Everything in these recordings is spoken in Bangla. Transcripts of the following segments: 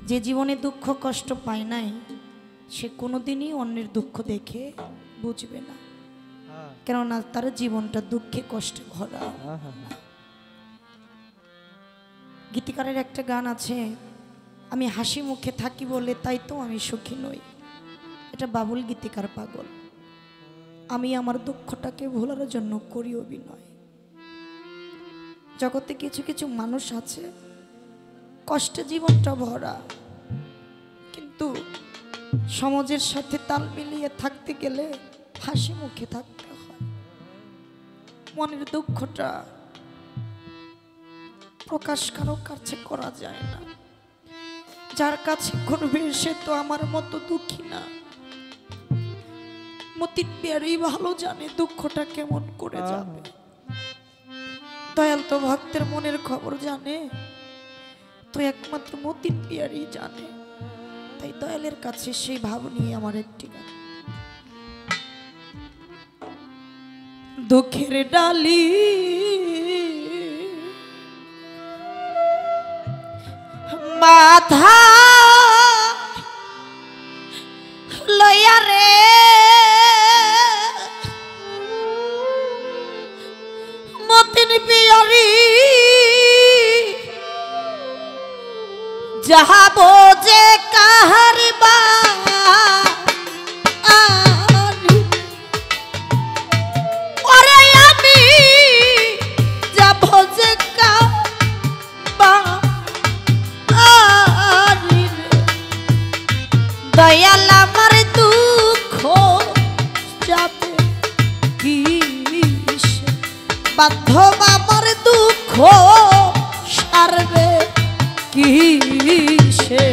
যে জীবনে দুঃখ কষ্ট পায় নাই সে কোনোদিনই অন্যের দুঃখ দেখে বুঝবে না, কেননা তার জীবনটা দুঃখে কষ্টে ভরা। গীতিকারের একটা গান আছে, আমি হাসি মুখে থাকি বলে তাই তো আমি সুখী নই। এটা বাবুল গীতিকার পাগল। আমি আমার দুঃখটাকে ভোলার জন্য করি অভিনয়। জগতে কিছু কিছু মানুষ আছে কষ্টে জীবনটা ভরা, কিন্তু সমাজের সাথে তাল মিলিয়ে থাকতে গেলে হাসি মুখে থাকতে হয়। মনের দুঃখটা প্রকাশ কারো কাছে করা যায় না। যার কাছে করবে সে তো আমার মতো দুঃখী না। মতিন পেয়ারেই ভালো জানে দুঃখটা কেমন করে যাবে। দয়াল তো ভক্তের মনের খবর জানে, তো একমাত্র মতিন পেয়ারেই জানে। তাই দয়ালের কাছে সেই ভাব নিয়ে আমার একটি গান। দুঃখের ডালি মাথা লইয়া রে মতিন পিয়ারি যাব যে কাহার বাড়ি, ওরে আমি যাব যে বাড়ি। দয়াল আমার দুঃখ যাবে কিসে, বান্ধব আমার দুঃখ সারবে কিসে।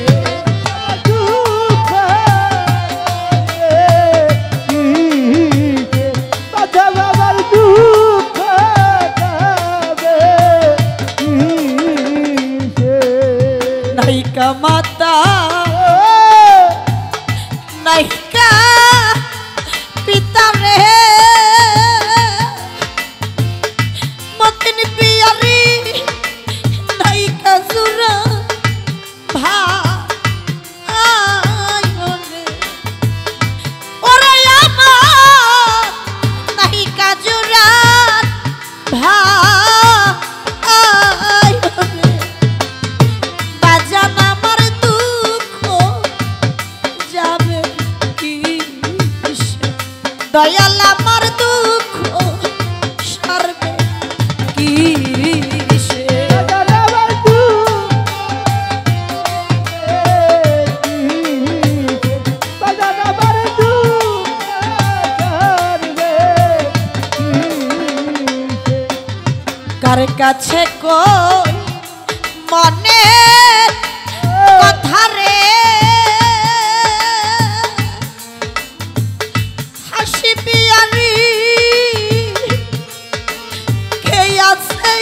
নাইকা মাতা নাইকা পিতা রে মতিন পিয়ারি নাইকা জুরা ভাই রে, ওরে আমার নাইকা জুরা ভাই রে, বাজান আমার দুঃখ যাবে কিসে, দয়াল আমার দুঃখ সারবে কিসে। কার কাছে কই মনে কথা রে, হাসি পিয়ারি কে আছে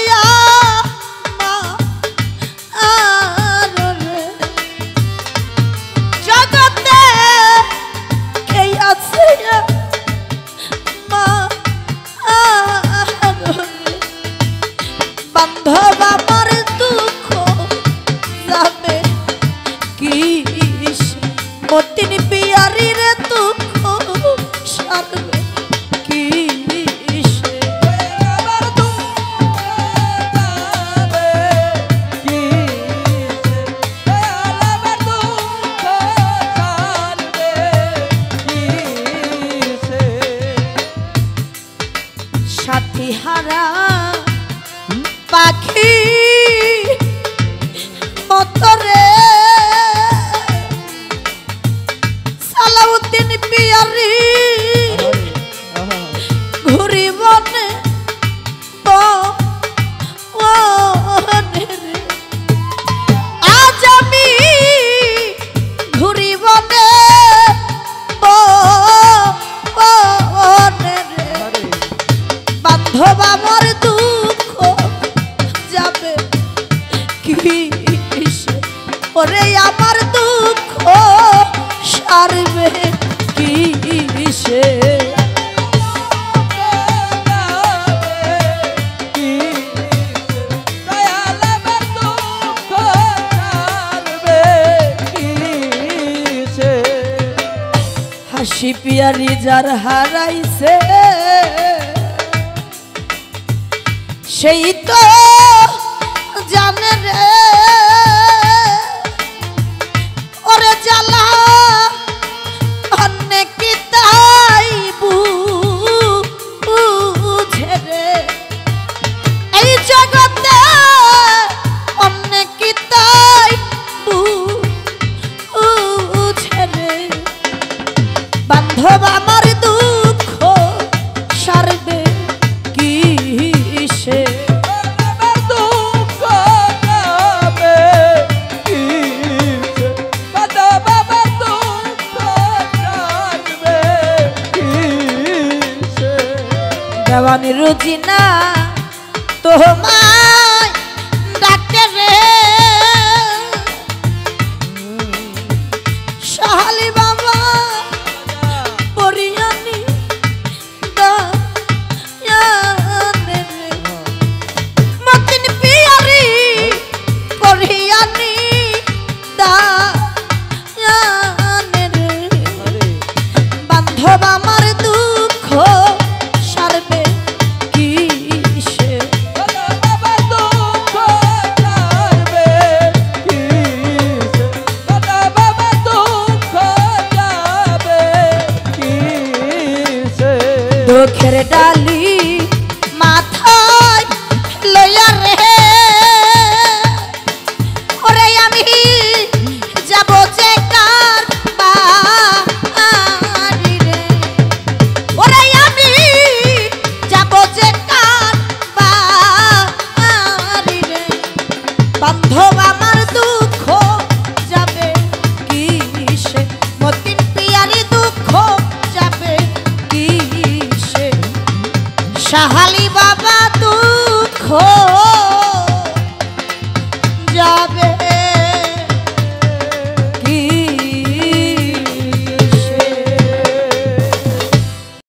আমার রে, জগতে কে আছে আমার রে, বান্ধব আমার দুঃখ যাবে কিসে, মতিন পিয়ারি রে দুঃখ সারবে কিসে। সাথী হারা পাখি মতরে সালাউদ্দিন পিয়ারি ঘুরি বনে আজ আমি ঘুরি বনে বান্ধব আমার দুঃখ যাবে কিসে, ওরে আমার দুঃখ সারবে কিসে। শিপিয়ারি যার হারাইছে সেই তো জানে রে